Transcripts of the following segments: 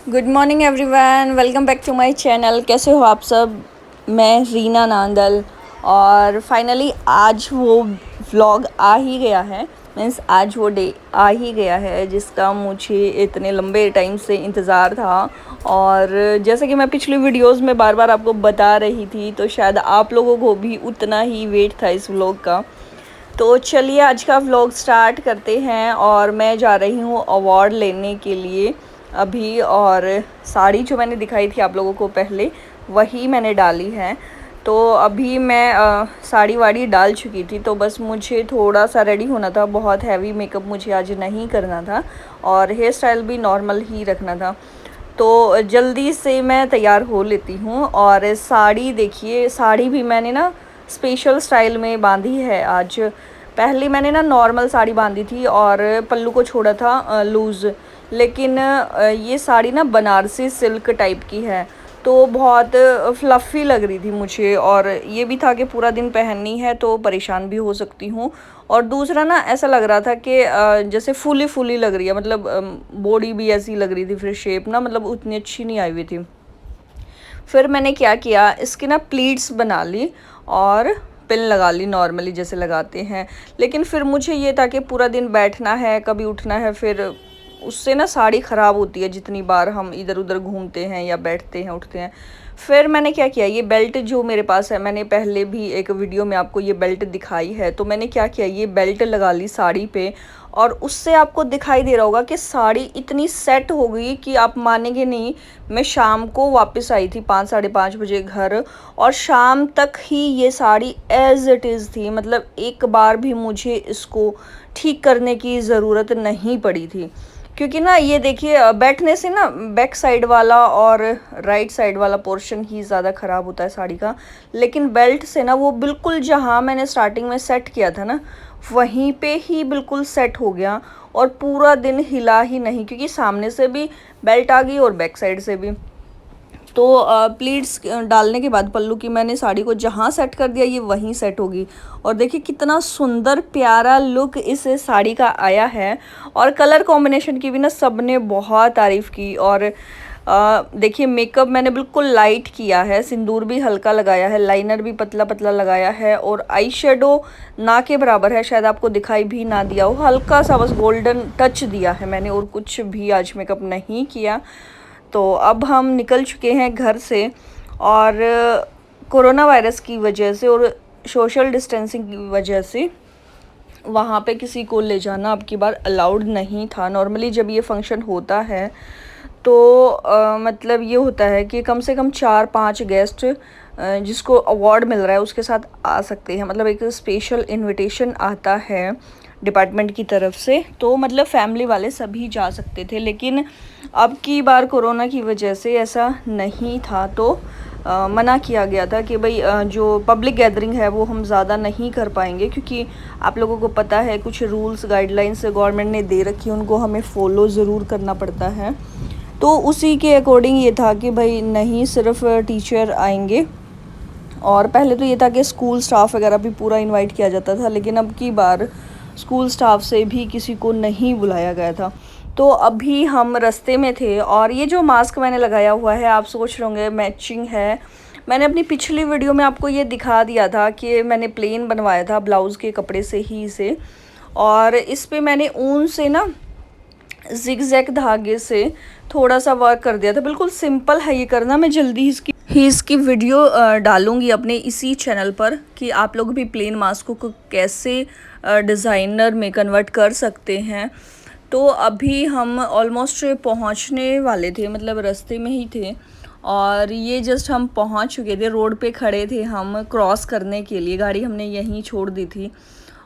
Good morning everyone, welcome back to my channel. कैसे हो आप सब। मैं रीना नांदल और फाइनली आज वो व्लॉग आ ही गया है। मीन्स आज वो डे आ ही गया है जिसका मुझे इतने लंबे टाइम से इंतज़ार था। और जैसे कि मैं पिछली वीडियोस में बार बार आपको बता रही थी, तो शायद आप लोगों को भी उतना ही वेट था इस व्लॉग का। तो चलिए आज का व्लॉग स्टार्ट करते हैं। और मैं जा रही हूँ अवार्ड लेने के लिए अभी। और साड़ी जो मैंने दिखाई थी आप लोगों को पहले, वही मैंने डाली है। तो अभी मैं साड़ी वाड़ी डाल चुकी थी, तो बस मुझे थोड़ा सा रेडी होना था। बहुत हैवी मेकअप मुझे आज नहीं करना था और हेयर स्टाइल भी नॉर्मल ही रखना था। तो जल्दी से मैं तैयार हो लेती हूँ। और साड़ी देखिए, साड़ी भी मैंने ना स्पेशल स्टाइल में बांधी है आज। पहले मैंने ना नॉर्मल साड़ी बांधी थी और पल्लू को छोड़ा था लूज़। लेकिन ये साड़ी ना बनारसी सिल्क टाइप की है, तो बहुत फ्लफ़ी लग रही थी मुझे। और ये भी था कि पूरा दिन पहननी है तो परेशान भी हो सकती हूँ। और दूसरा ना ऐसा लग रहा था कि जैसे फूली फूली लग रही है, मतलब बॉडी भी ऐसी लग रही थी। फिर शेप ना मतलब उतनी अच्छी नहीं आई हुई थी। फिर मैंने क्या किया, इसकी ना प्लीट्स बना ली और पिन लगा ली नॉर्मली जैसे लगाते हैं। लेकिन फिर मुझे ये था कि पूरा दिन बैठना है, कभी उठना है, फिर उससे ना साड़ी ख़राब होती है जितनी बार हम इधर उधर घूमते हैं या बैठते हैं उठते हैं। फिर मैंने क्या किया, ये बेल्ट जो मेरे पास है, मैंने पहले भी एक वीडियो में आपको ये बेल्ट दिखाई है। तो मैंने क्या किया, ये बेल्ट लगा ली साड़ी पे। और उससे आपको दिखाई दे रहा होगा कि साड़ी इतनी सेट हो गई कि आप मानेंगे नहीं। मैं शाम को वापस आई थी 5 साढ़े 5 बजे घर, और शाम तक ही ये साड़ी एज़ इट इज़ थी। मतलब एक बार भी मुझे इसको ठीक करने की ज़रूरत नहीं पड़ी थी। क्योंकि ना ये देखिए, बैठने से ना बैक साइड वाला और राइट साइड वाला पोर्शन ही ज़्यादा ख़राब होता है साड़ी का। लेकिन बेल्ट से ना वो बिल्कुल जहाँ मैंने स्टार्टिंग में सेट किया था ना, वहीं पे ही बिल्कुल सेट हो गया। और पूरा दिन हिला ही नहीं, क्योंकि सामने से भी बेल्ट आ गई और बैक साइड से भी। तो प्लीट्स डालने के बाद पल्लू की मैंने साड़ी को जहाँ सेट कर दिया, ये वहीं सेट होगी। और देखिए कितना सुंदर प्यारा लुक इस साड़ी का आया है। और कलर कॉम्बिनेशन की भी ना सबने बहुत तारीफ़ की। और देखिए मेकअप मैंने बिल्कुल लाइट किया है, सिंदूर भी हल्का लगाया है, लाइनर भी पतला पतला लगाया है, और आई शेडो ना के बराबर है, शायद आपको दिखाई भी ना दिया हो। हल्का सा बस गोल्डन टच दिया है मैंने, और कुछ भी आज मेकअप नहीं किया। तो अब हम निकल चुके हैं घर से। और कोरोना वायरस की वजह से और सोशल डिस्टेंसिंग की वजह से वहाँ पे किसी को ले जाना अब की बार अलाउड नहीं था। नॉर्मली जब ये फंक्शन होता है तो मतलब ये होता है कि कम से कम 4-5 गेस्ट जिसको अवार्ड मिल रहा है उसके साथ आ सकते हैं। मतलब एक स्पेशल इनविटेशन आता है डिपार्टमेंट की तरफ से, तो मतलब फैमिली वाले सभी जा सकते थे। लेकिन अब की बार कोरोना की वजह से ऐसा नहीं था, तो मना किया गया था कि भाई जो पब्लिक गैदरिंग है वो हम ज़्यादा नहीं कर पाएंगे, क्योंकि आप लोगों को पता है कुछ रूल्स गाइडलाइंस गवर्नमेंट ने दे रखी है, उनको हमें फॉलो ज़रूर करना पड़ता है। तो उसी के अकॉर्डिंग ये था कि भाई नहीं, सिर्फ टीचर आएंगे। और पहले तो ये था कि स्कूल स्टाफ वगैरह भी पूरा इनवाइट किया जाता था, लेकिन अब की बार स्कूल स्टाफ से भी किसी को नहीं बुलाया गया था। तो अभी हम रास्ते में थे, और ये जो मास्क मैंने लगाया हुआ है आप सोच रहे होंगे मैचिंग है। मैंने अपनी पिछली वीडियो में आपको ये दिखा दिया था कि मैंने प्लेन बनवाया था ब्लाउज़ के कपड़े से ही इसे। और इस पे मैंने ऊन से ना जिगजैग धागे से थोड़ा सा वर्क कर दिया था। बिल्कुल सिंपल है ये करना। मैं जल्दी इसकी वीडियो डालूंगी अपने इसी चैनल पर कि आप लोग भी प्लेन मास्क को कैसे डिज़ाइनर में कन्वर्ट कर सकते हैं। तो अभी हम ऑलमोस्ट पहुंचने वाले थे, मतलब रास्ते में ही थे। और ये जस्ट हम पहुंच चुके थे, रोड पे खड़े थे हम क्रॉस करने के लिए। गाड़ी हमने यहीं छोड़ दी थी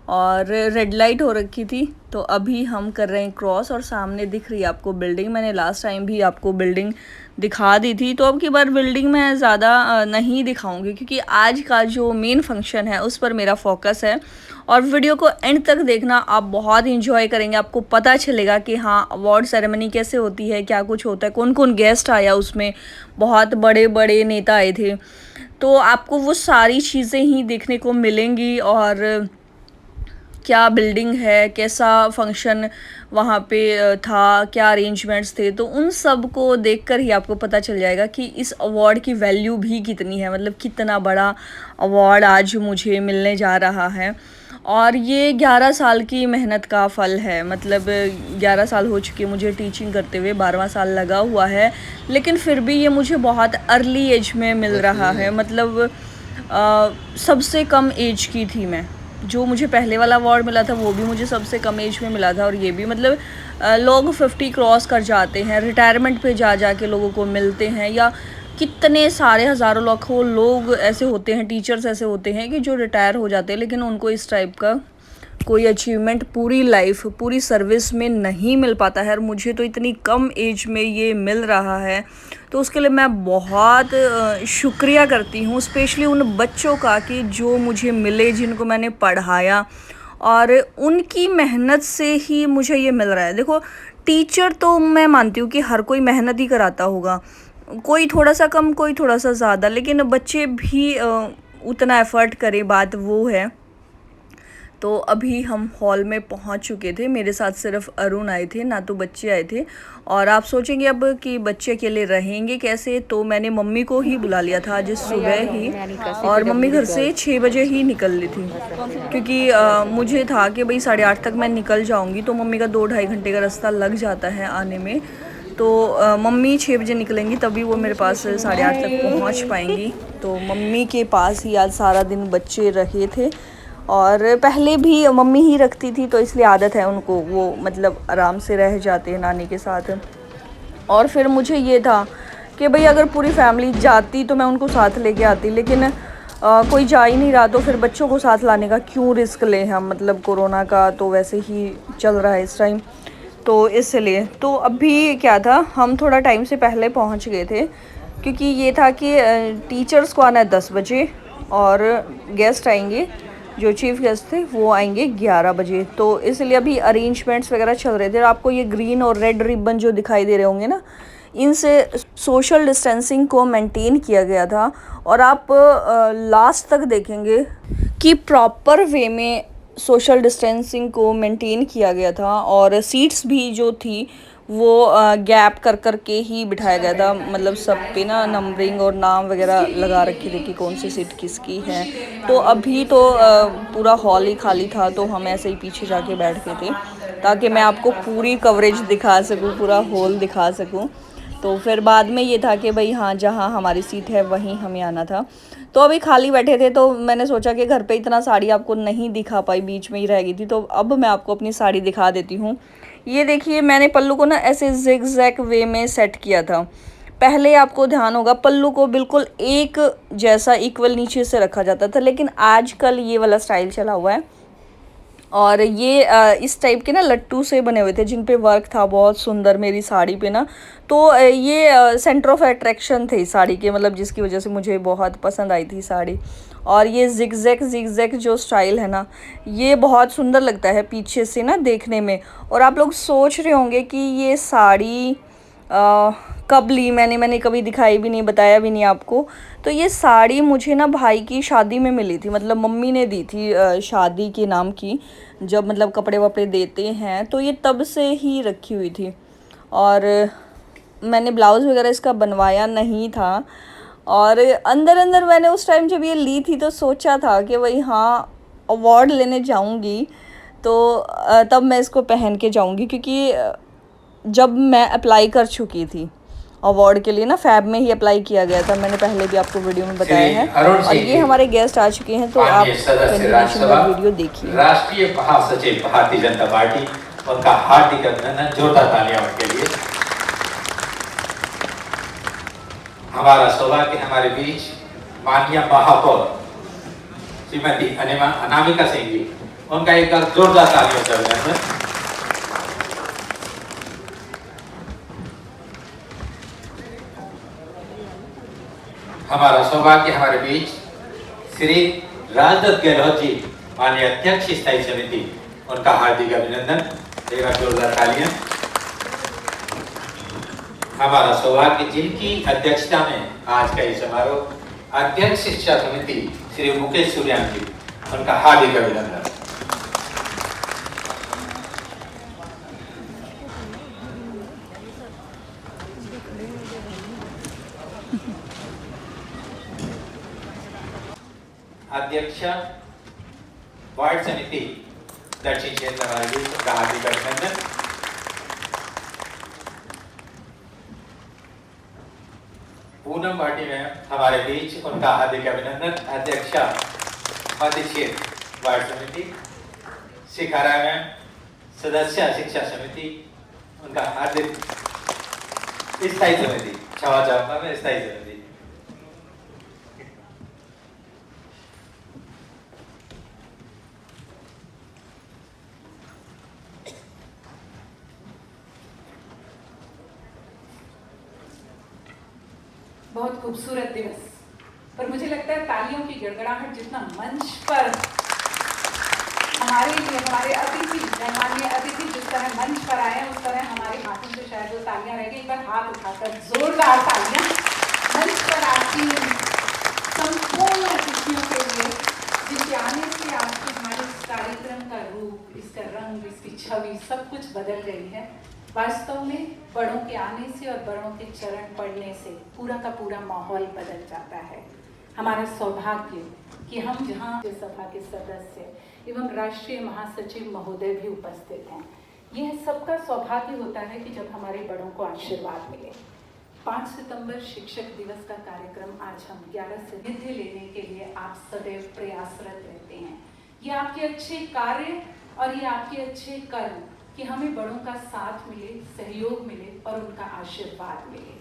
और रेड लाइट हो रखी थी, तो अभी हम कर रहे हैं क्रॉस। और सामने दिख रही है आपको बिल्डिंग। मैंने लास्ट टाइम भी आपको बिल्डिंग दिखा दी थी, तो अब की बार बिल्डिंग मैं ज़्यादा नहीं दिखाऊंगी, क्योंकि आज का जो मेन फंक्शन है उस पर मेरा फोकस है। और वीडियो को एंड तक देखना, आप बहुत इंजॉय करेंगे। आपको पता चलेगा कि हाँ अवार्ड सेरेमनी कैसे होती है, क्या कुछ होता है, कौन कौन गेस्ट आया। उसमें बहुत बड़े बड़े नेता आए थे, तो आपको वो सारी चीज़ें ही देखने को मिलेंगी। और क्या बिल्डिंग है, कैसा फंक्शन वहाँ पे था, क्या अरेंजमेंट्स थे, तो उन सब को देखकर ही आपको पता चल जाएगा कि इस अवार्ड की वैल्यू भी कितनी है, मतलब कितना बड़ा अवार्ड आज मुझे मिलने जा रहा है। और ये 11 साल की मेहनत का फल है, मतलब 11 साल हो चुके मुझे टीचिंग करते हुए, 12वां साल लगा हुआ है, लेकिन फिर भी ये मुझे बहुत अर्ली एज में मिल रहा है। मतलब सबसे कम एज की थी मैं, जो मुझे पहले वाला अवार्ड मिला था वो भी मुझे सबसे कम एज में मिला था, और ये भी मतलब लोग 50 क्रॉस कर जाते हैं, रिटायरमेंट पे जा जा के लोगों को मिलते हैं, या कितने सारे हज़ारों लाखों लोग ऐसे होते हैं, टीचर्स ऐसे होते हैं कि जो रिटायर हो जाते हैं, लेकिन उनको इस टाइप का कोई अचीवमेंट पूरी लाइफ, पूरी सर्विस में नहीं मिल पाता है। और मुझे तो इतनी कम एज में ये मिल रहा है, तो उसके लिए मैं बहुत शुक्रिया करती हूँ, स्पेशली उन बच्चों का कि जो मुझे मिले, जिनको मैंने पढ़ाया, और उनकी मेहनत से ही मुझे ये मिल रहा है। देखो, टीचर तो मैं मानती हूँ कि हर कोई मेहनत ही कराता होगा, कोई थोड़ा सा कम, कोई थोड़ा सा ज़्यादा, लेकिन बच्चे भी उतना एफ़र्ट करे, बात वो है। तो अभी हम हॉल में पहुंच चुके थे, मेरे साथ सिर्फ अरुण आए थे, ना तो बच्चे आए थे। और आप सोचेंगे अब कि बच्चे अकेले रहेंगे कैसे, तो मैंने मम्मी को ही बुला लिया था आज सुबह ही, और मम्मी घर से 6 बजे ही निकल ली थी, क्योंकि मुझे था कि भाई 8:30 तक मैं निकल जाऊंगी, तो मम्मी का 2-2.5 घंटे का रास्ता लग जाता है आने में। तो मम्मी 6 बजे निकलेंगी, तभी वो मेरे पास 8:30 तक पहुंच पाएंगी। तो मम्मी के पास ही आज सारा दिन बच्चे रहे थे, और पहले भी मम्मी ही रखती थी, तो इसलिए आदत है उनको, वो मतलब आराम से रह जाते हैं नानी के साथ। और फिर मुझे ये था कि भाई अगर पूरी फैमिली जाती तो मैं उनको साथ लेके आती, लेकिन कोई जा ही नहीं रहा, तो फिर बच्चों को साथ लाने का क्यों रिस्क लें हम, मतलब कोरोना का तो वैसे ही चल रहा है इस टाइम, तो इसलिए। तो अभी क्या था, हम थोड़ा टाइम से पहले पहुंच गए थे, क्योंकि ये था कि टीचर्स को आना है 10 बजे, और गेस्ट आएंगे, जो चीफ़ गेस्ट थे वो आएंगे 11 बजे, तो इसलिए अभी अरेंजमेंट्स वगैरह चल रहे थे। और आपको ये ग्रीन और रेड रिबन जो दिखाई दे रहे होंगे ना, इनसे सोशल डिस्टेंसिंग को मेंटेन किया गया था, और आप लास्ट तक देखेंगे कि प्रॉपर वे में सोशल डिस्टेंसिंग को मेंटेन किया गया था, और सीट्स भी जो थी वो गैप कर कर के ही बिठाया गया था, मतलब सब पे ना नंबरिंग और नाम वगैरह लगा रखे थे कि कौन सी सीट किसकी है। तो अभी तो पूरा हॉल ही खाली था, तो हम ऐसे ही पीछे जाके बैठ गए थे, ताकि मैं आपको पूरी कवरेज दिखा सकूं, पूरा हॉल दिखा सकूं। तो फिर बाद में ये था कि भाई हाँ, जहाँ हमारी सीट है वहीं हमें आना था। तो अभी खाली बैठे थे, तो मैंने सोचा कि घर पे इतना साड़ी आपको नहीं दिखा पाई, बीच में ही रह गई थी, तो अब मैं आपको अपनी साड़ी दिखा देती हूँ। ये देखिए, मैंने पल्लू को ना ऐसे जिग-जैग वे में सेट किया था। पहले आपको ध्यान होगा, पल्लू को बिल्कुल एक जैसा इक्वल नीचे से रखा जाता था, लेकिन आजकल ये वाला स्टाइल चला हुआ है, और ये इस टाइप के ना लट्टू से बने हुए थे, जिन पे वर्क था बहुत सुंदर मेरी साड़ी पे ना। तो ये सेंटर ऑफ अट्रैक्शन थे साड़ी के, मतलब जिसकी वजह से मुझे बहुत पसंद आई थी साड़ी। और ये जिगजैग जो स्टाइल है ना, ये बहुत सुंदर लगता है पीछे से ना देखने में। और आप लोग सोच रहे होंगे कि ये साड़ी कब ली मैंने कभी दिखाई भी नहीं, बताया भी नहीं आपको। तो ये साड़ी मुझे ना भाई की शादी में मिली थी, मतलब मम्मी ने दी थी शादी के नाम की, जब मतलब कपड़े वपड़े देते हैं, तो ये तब से ही रखी हुई थी। और मैंने ब्लाउज़ वगैरह इसका बनवाया नहीं था, और अंदर अंदर मैंने उस टाइम जब ये ली थी तो सोचा था कि भाई हाँ, अवार्ड लेने जाऊंगी तो तब मैं इसको पहन के जाऊंगी, क्योंकि जब मैं अप्लाई कर चुकी थी अवार्ड के लिए ना, फैब में ही अप्लाई किया गया था, मैंने पहले भी आपको वीडियो में बताया है। और ये हमारे गेस्ट आ चुके हैं, तो आप कंटिन्यूएशन में वीडियो देखिए। राष्ट्रीय महासचिव भारतीय जनता पार्टी, उनका हार्दिक अभिनंदन, जोरदार तालियां उनके लिए। हमारा सौभाग्य हमारे बीच माननीय महापौर श्रीमती अनामिका सिंह जी, उनका एक बार जोरदार तालियों से अभिनंदन। हमारा सौभाग्य हमारे बीच श्री राजदत्त गहलोत जी, माननीय अध्यक्ष स्थायी समिति, उनका हार्दिक अभिनंदन, एक बार जोरदार तालियां। हमारा सौभाग्य जिनकी अध्यक्षता में आज का ये समारोह, अध्यक्ष शिक्षा समिति श्री मुकेश सूर्यान जी, उनका हार्दिक अभिनंदन। अध्यक्ष वार्ड समिति दक्षिण क्षेत्र वाली का हार्दिक अभिनंदन। पूनम भाटी में हमारे बीच, उनका हार्दिक अभिनंदन। अध्यक्ष मध्य क्षेत्र वार्ड समिति शिखारा में सदस्य शिक्षा समिति, उनका हार्दिक स्थायी समिति छावा चावला में स्थायी समिति। बहुत खूबसूरत दिवस, पर मुझे लगता है तालियों की गड़गड़ाहट जितना मंच पर हमारे लिए हमारे अतिथि, गणमान्य अतिथि जिस तरह मंच पर आए हैं, उस तरह हमारे हाथों से शायद वो तालियां रह गई। एक बार हाथ उठाकर जोरदार तालियां मंच पर आती संपूर्ण अतिथियों के लिए, जिनके आने से आज के हमारे इस कार्यक्रम का रूप, इसका रंग, इसकी छवि सब कुछ बदल गई है। वास्तव में बड़ों के आने से और बड़ों के चरण पड़ने से पूरा का पूरा माहौल बदल जाता है। हमारा सौभाग्य कि हम जहाँ सभा के सदस्य एवं राष्ट्रीय महासचिव महोदय भी उपस्थित हैं। यह सबका सौभाग्य होता है कि जब हमारे बड़ों को आशीर्वाद मिले। 5 सितंबर शिक्षक दिवस का कार्यक्रम आज हम 11 से निधि लेने के लिए आप सदैव प्रयासरत रहते हैं। ये आपके अच्छे कार्य और ये आपके अच्छे कर्म कि हमें बड़ों का साथ मिले, सहयोग मिले और उनका आशीर्वाद मिले।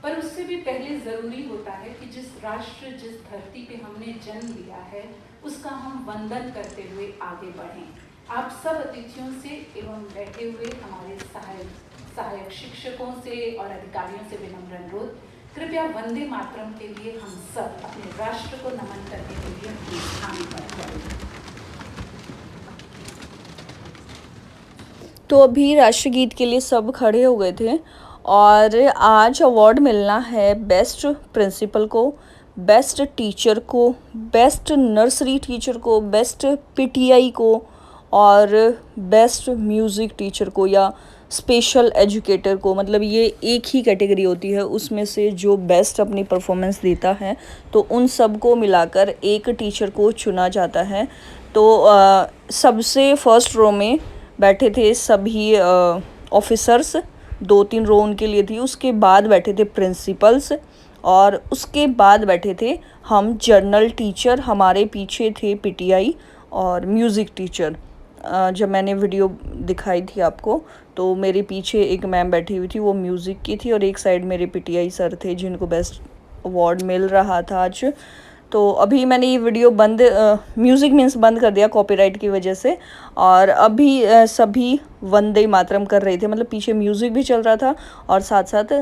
पर उससे भी पहले ज़रूरी होता है कि जिस राष्ट्र, जिस धरती पे हमने जन्म लिया है, उसका हम वंदन करते हुए आगे बढ़ें। आप सब अतिथियों से एवं बैठे हुए हमारे सहायक शिक्षकों से और अधिकारियों से विनम्र अनुरोध, कृपया वंदे मातरम के लिए हम सब अपने राष्ट्र को नमन करने के लिए अपने स्थान पर करें। तो अभी राष्ट्रगीत के लिए सब खड़े हो गए थे और आज अवार्ड मिलना है बेस्ट प्रिंसिपल को, बेस्ट टीचर को, बेस्ट नर्सरी टीचर को, बेस्ट पीटीआई को और बेस्ट म्यूज़िक टीचर को या स्पेशल एजुकेटर को। मतलब ये एक ही कैटेगरी होती है, उसमें से जो बेस्ट अपनी परफॉर्मेंस देता है तो उन सब को मिलाकर एक टीचर को चुना जाता है। तो सबसे फर्स्ट रो में बैठे थे सभी ऑफिसर्स, 2-3 रो उनके लिए थी। उसके बाद बैठे थे प्रिंसिपल्स और उसके बाद बैठे थे हम जर्नल टीचर, हमारे पीछे थे पीटीआई और म्यूज़िक टीचर। जब मैंने वीडियो दिखाई थी आपको तो मेरे पीछे एक मैम बैठी हुई थी, वो म्यूज़िक की थी और एक साइड मेरे पीटीआई सर थे जिनको बेस्ट अवार्ड मिल रहा था आज। तो अभी मैंने ये वीडियो बंद, म्यूज़िक मीन्स बंद कर दिया कॉपीराइट की वजह से। और अभी सभी वंदे मातरम कर रहे थे, मतलब पीछे म्यूज़िक भी चल रहा था और साथ साथ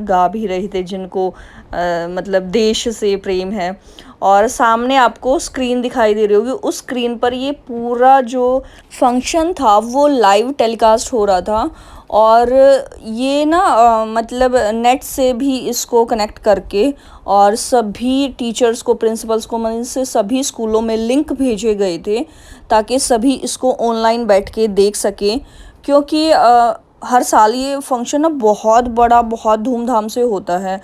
गा भी रहे थे जिनको मतलब देश से प्रेम है। और सामने आपको स्क्रीन दिखाई दे रही होगी, उस स्क्रीन पर ये पूरा जो फंक्शन था वो लाइव टेलीकास्ट हो रहा था। और ये ना मतलब नेट से भी इसको कनेक्ट करके और सभी टीचर्स को, प्रिंसिपल्स को, मतलब से सभी स्कूलों में लिंक भेजे गए थे ताकि सभी इसको ऑनलाइन बैठ के देख सकें। क्योंकि हर साल ये फंक्शन ना बहुत बड़ा, बहुत धूमधाम से होता है,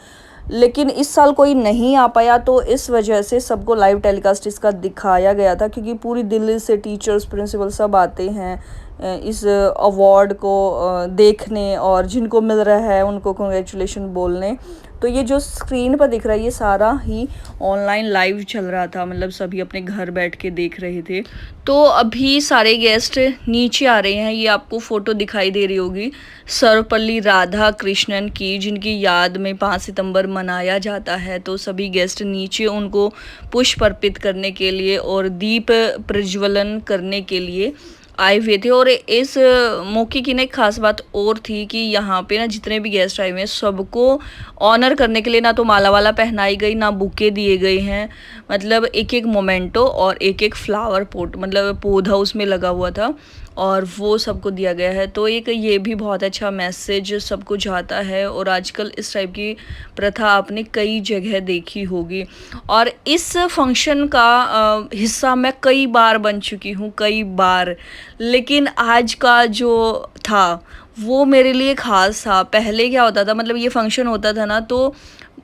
लेकिन इस साल कोई नहीं आ पाया तो इस वजह से सबको लाइव टेलीकास्ट इसका दिखाया गया था। क्योंकि पूरी दिल्ली से टीचर्स, प्रिंसिपल सब आते हैं इस अवार्ड को देखने और जिनको मिल रहा है उनको कांग्रेचुलेशन बोलने। तो ये जो स्क्रीन पर दिख रहा है ये सारा ही ऑनलाइन लाइव चल रहा था, मतलब सभी अपने घर बैठ के देख रहे थे। तो अभी सारे गेस्ट नीचे आ रहे हैं, ये आपको फ़ोटो दिखाई दे रही होगी सर्वपल्ली राधा कृष्णन की, जिनकी याद में 5 सितंबर मनाया जाता है। तो सभी गेस्ट नीचे उनको पुष्प अर्पित करने के लिए और दीप प्रज्वलन करने के लिए आए हुए थे। और इस मौके की ना एक ख़ास बात और थी कि यहाँ पे ना जितने भी गेस्ट आए हुए हैं सबको ऑनर करने के लिए ना तो माला वाला पहनाई गई, ना बुके दिए गए हैं, मतलब एक एक मोमेंटो और एक एक फ्लावर पॉट, मतलब पौधा उसमें लगा हुआ था और वो सबको दिया गया है। तो एक ये भी बहुत अच्छा मैसेज सबको जाता है। और आजकल इस टाइप की प्रथा आपने कई जगह देखी होगी। और इस फंक्शन का हिस्सा मैं कई बार बन चुकी हूँ, कई बार, लेकिन आज का जो था वो मेरे लिए ख़ास था। पहले क्या होता था, मतलब ये फंक्शन होता था ना, तो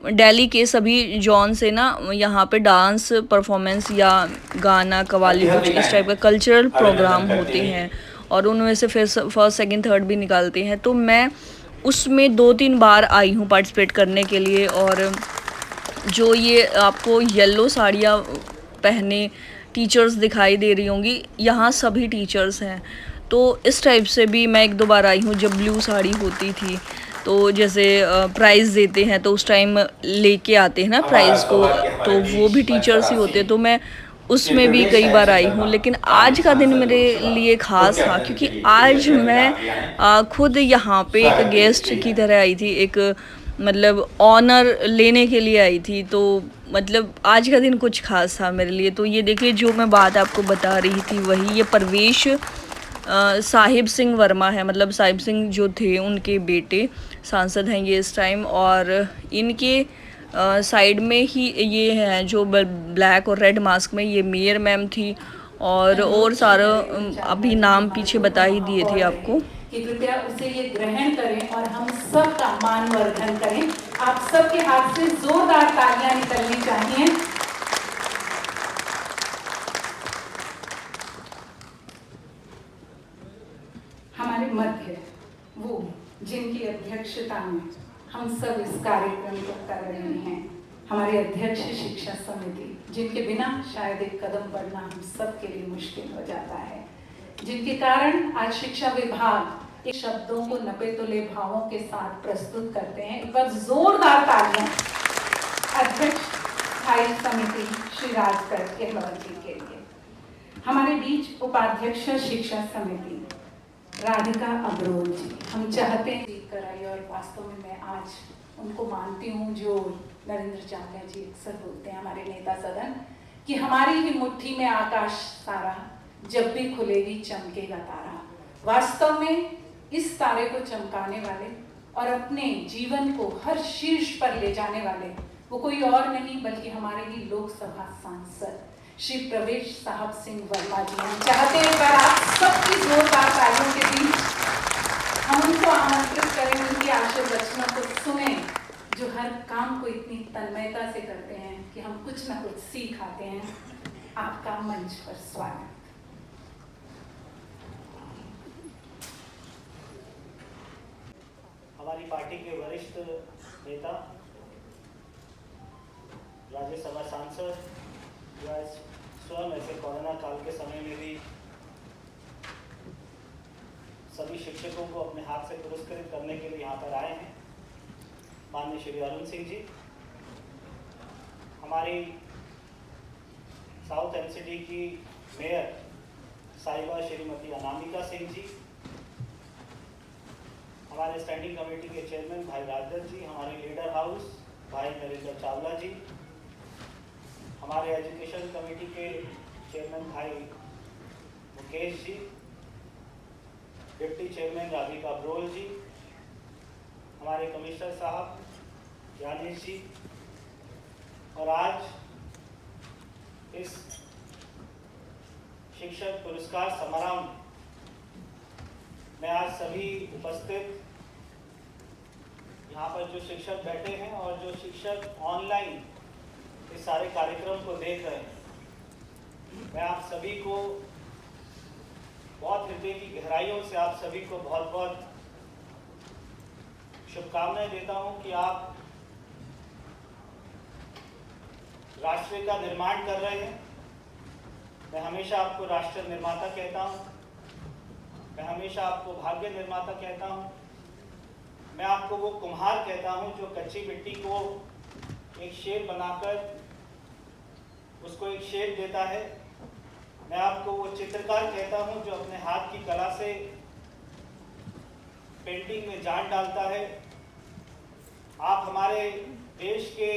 दिल्ली के सभी जॉन से ना यहाँ पे डांस परफॉर्मेंस या गाना कव्वाली कुछ इस टाइप का कल्चरल प्रोग्राम होते हैं, और उनमें से फिर फर्स्ट सेकंड थर्ड भी निकालते हैं। तो मैं उसमें 2-3 बार आई हूँ पार्टिसिपेट करने के लिए। और जो ये आपको येलो साड़ियाँ पहने टीचर्स दिखाई दे रही होंगी, यहाँ सभी टीचर्स हैं। तो इस टाइप से भी मैं 1-2 बार आई हूँ जब ब्लू साड़ी होती थी। तो जैसे प्राइज़ देते हैं तो उस टाइम लेके आते हैं ना प्राइज़ को, तो वो भी टीचर्स ही होते हैं। तो मैं उसमें भी कई बार आई हूँ। लेकिन आज का दिन मेरे लिए ख़ास था क्योंकि आज मैं खुद यहाँ पे एक गेस्ट की तरह आई थी, एक मतलब ऑनर लेने के लिए आई थी। तो मतलब आज का दिन कुछ ख़ास था मेरे लिए। तो ये देखिए, जो मैं बात आपको बता रही थी वही, ये परवेश साहिब सिंह वर्मा है, मतलब साहिब सिंह जो थे उनके बेटे सांसद हैं ये इस टाइम। और इनके साइड में ही ये हैं जो ब्लैक और रेड मास्क में, ये मेयर मैम थी। और सारा अभी नाम पीछे बता ही दिए थे आपको। कि कृपया उसे ये ग्रहण करें और हम सब का मानवर्धन करें। आप सबके हाथ से जोरदार तालियां निकलनी चाहिए। हमारे मध्य वो जिनकी अध्यक्षता में हम सब इस कार्यक्रम को कर रहे हैं, हमारे अध्यक्ष शिक्षा समिति, जिनके बिना शायद एक कदम बढ़ना हम सब के लिए मुश्किल हो जाता है, जिनके कारण आज शिक्षा विभाग इन शब्दों को नपे तुले भावों के साथ प्रस्तुत करते हैं। एक बार जोरदार तालियां अध्यक्ष स्थायी समिति श्री राजकर केहलवत जी के लिए। हमारे बीच उपाध्यक्ष शिक्षा समिति राधिका अग्रोल जी, हम चाहते हैं कराई, और वास्तव में मैं आज उनको मानती हूँ जो नरेंद्र चावला जी अक्सर बोलते हैं, हमारे नेता सदन, कि हमारी ही मुट्ठी में आकाश सारा, जब भी खुलेगी चमकेगा तारा। वास्तव में इस तारे को चमकाने वाले और अपने जीवन को हर शीर्ष पर ले जाने वाले वो कोई और नहीं बल्कि हमारे ही लोकसभा सांसद श्री प्रवेश साहब सिंह वर्मा जी। हम चाहते हैं कि आप सबकी जोरदार तालियों के बीच हम उनको आमंत्रित करें, उनकी आशीर्वचनों को सुने, जो हर काम को इतनी तन्मयता से करते हैं कि हम कुछ ना कुछ सीख आते हैं। आपका मंच पर स्वागत। हमारी पार्टी के वरिष्ठ नेता, राज्यसभा सांसद, जो स्वयं ऐसे कोरोना काल के समय में भी सभी शिक्षकों को अपने हाथ से पुरस्कृत करने के लिए यहाँ पर आए हैं, माननीय श्री अरुण सिंह जी। हमारी साउथ एनसीडी की मेयर साहिबा श्रीमती अनामिका सिंह जी, हमारे स्टैंडिंग कमेटी के चेयरमैन भाई राजदर जी, हमारे लीडर हाउस भाई नरेंद्र चावला जी, हमारे एजुकेशन कमेटी के चेयरमैन भाई मुकेश जी, डिप्टी चेयरमैन राधिका अग्रोल जी, हमारे कमिश्नर साहब ज्ञानेश जी, और आज इस शिक्षक पुरस्कार समारोह में आज सभी उपस्थित यहाँ पर जो शिक्षक बैठे हैं और जो शिक्षक ऑनलाइन इस सारे कार्यक्रम को देख रहे हैं, मैं आप सभी को बहुत हृदय की गहराइयों से आप सभी को बहुत बहुत शुभकामनाएं देता हूं कि आप राष्ट्र का निर्माण कर रहे हैं। मैं हमेशा आपको राष्ट्र निर्माता कहता हूं, मैं हमेशा आपको भाग्य निर्माता कहता हूं, मैं आपको वो कुम्हार कहता हूं जो कच्ची मिट्टी को एक शेर बनाकर उसको एक शेप देता है। मैं आपको वो चित्रकार कहता हूं जो अपने हाथ की कला से पेंटिंग में जान डालता है। आप हमारे देश के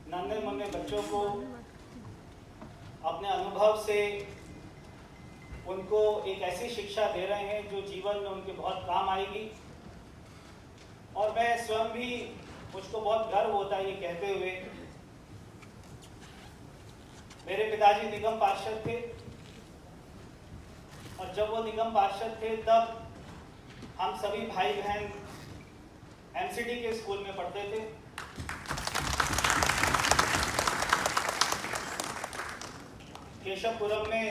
नन्हे मुन्ने बच्चों को अपने अनुभव से उनको एक ऐसी शिक्षा दे रहे हैं जो जीवन में उनके बहुत काम आएगी। और मैं स्वयं भी, मुझको बहुत गर्व होता है ये कहते हुए, मेरे पिताजी निगम पार्षद थे और जब वो निगम पार्षद थे तब हम सभी भाई बहन एमसीडी के स्कूल में पढ़ते थे। केशवपुरम में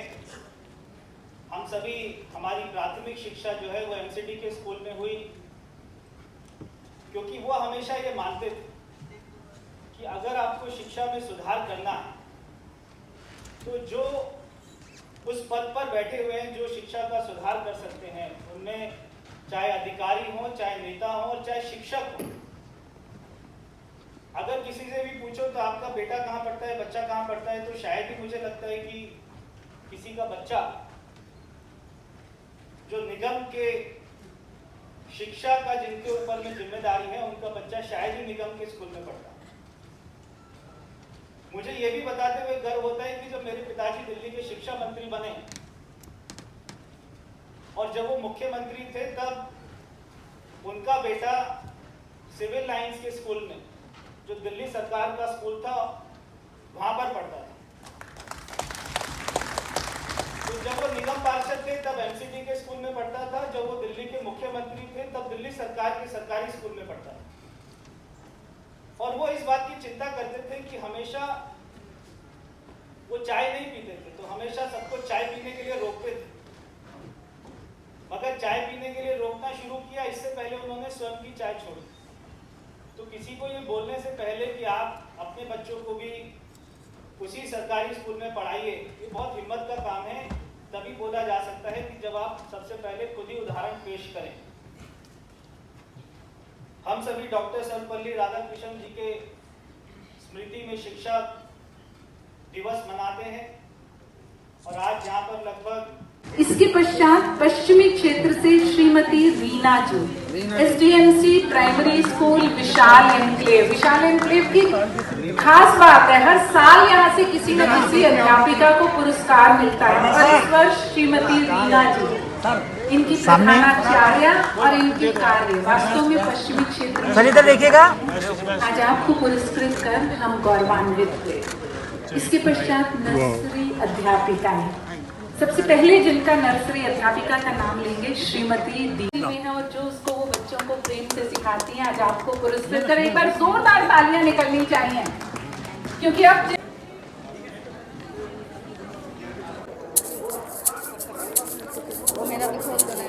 हम सभी, हमारी प्राथमिक शिक्षा जो है वो एमसीडी के स्कूल में हुई, क्योंकि वो हमेशा ये मानते थे कि अगर आपको शिक्षा में सुधार करना है तो जो उस पद पर बैठे हुए हैं, जो शिक्षा का सुधार कर सकते हैं, उनमें चाहे अधिकारी हो, चाहे नेता हो और चाहे शिक्षक हो, अगर किसी से भी पूछो तो आपका बेटा कहाँ पढ़ता है, बच्चा कहाँ पढ़ता है, तो शायद ही मुझे लगता है कि किसी का बच्चा जो निगम के शिक्षा का जिनके ऊपर में जिम्मेदारी है, उनका बच्चा शायद ही निगम के स्कूल में पढ़ता है। मुझे ये भी बताते हुए गर्व होता है कि जब मेरे पिताजी दिल्ली के शिक्षा मंत्री बने और जब वो मुख्यमंत्री थे, तब उनका बेटा सिविल लाइंस के स्कूल में, जो दिल्ली सरकार का स्कूल था, वहां पर पढ़ता था। तो जब वो निगम पार्षद थे तब एमसीडी के स्कूल में पढ़ता था, जब वो दिल्ली के मुख्यमंत्री थे तब दिल्ली सरकार के सरकारी स्कूल में पढ़ता था। और वो इस बात की चिंता करते थे कि हमेशा वो चाय नहीं पीते थे, तो हमेशा सबको चाय पीने के लिए रोकते थे। मगर चाय पीने के लिए रोकना शुरू किया, इससे पहले उन्होंने स्वयं की चाय छोड़ी। तो किसी को ये बोलने से पहले कि आप अपने बच्चों को भी उसी सरकारी स्कूल में पढ़ाइए, ये बहुत हिम्मत का काम है। तभी बोला जा सकता है कि जब आप सबसे पहले खुद ही उदाहरण पेश करें। हम सभी डॉक्टर सर्वपल्ली राधाकृष्णन जी के स्मृति में शिक्षा दिवस मनाते हैं और आज यहाँ पर लगभग इसके पश्चात पश्चिमी क्षेत्र से श्रीमती रीना जी, एसडीएमसी प्राइमरी स्कूल विशाल एनक्लेव। विशाल एनक्लेव की खास बात है, हर साल यहाँ से किसी न किसी अध्यापिका को पुरस्कार मिलता है और इस वर्ष श्रीमती रीना जी, इनकी प्रधानाचार्य और इनके कार्य वास्तव में पश्चिमी क्षेत्र देखिएगा, आज आपको पुरस्कृत कर हम गौरवान्वित हुए। इसके पश्चात नर्सरी अध्यापिकाएं, सबसे पहले जिनका नर्सरी अध्यापिका का नाम लेंगे श्रीमती दी में है, और जो उसको वो बच्चों को प्रेम से सिखाती हैं, आज आपको पुरस्कृत करें। एक बार जोरदार तालियां निकलनी चाहिए, क्योंकि अब मेरा भी खोल दो ना।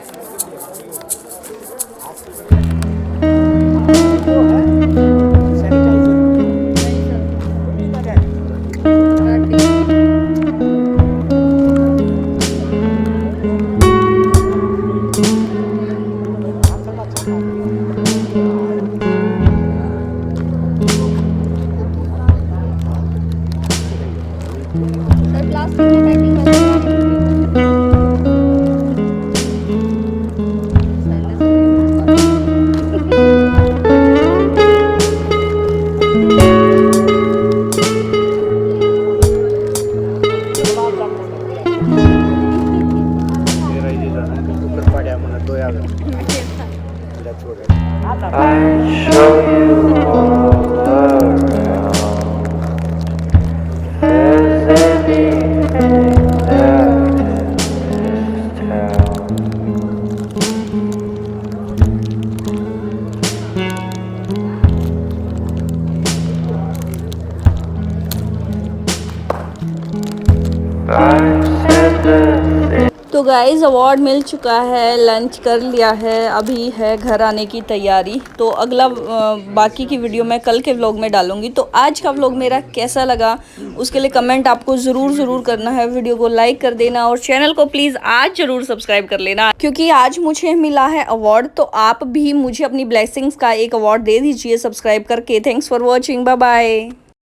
तो गाइज़ अवार्ड मिल चुका है, लंच कर लिया है, अभी है घर आने की तैयारी। तो अगला बाकी की वीडियो मैं कल के व्लॉग में डालूंगी। तो आज का व्लॉग मेरा कैसा लगा उसके लिए कमेंट आपको ज़रूर करना है। वीडियो को लाइक कर देना और चैनल को प्लीज़ आज ज़रूर सब्सक्राइब कर लेना, क्योंकि आज मुझे मिला है अवार्ड। तो आप भी मुझे अपनी ब्लेसिंग्स का एक अवार्ड दे दीजिए सब्सक्राइब करके। Thanks for watching, bye bye.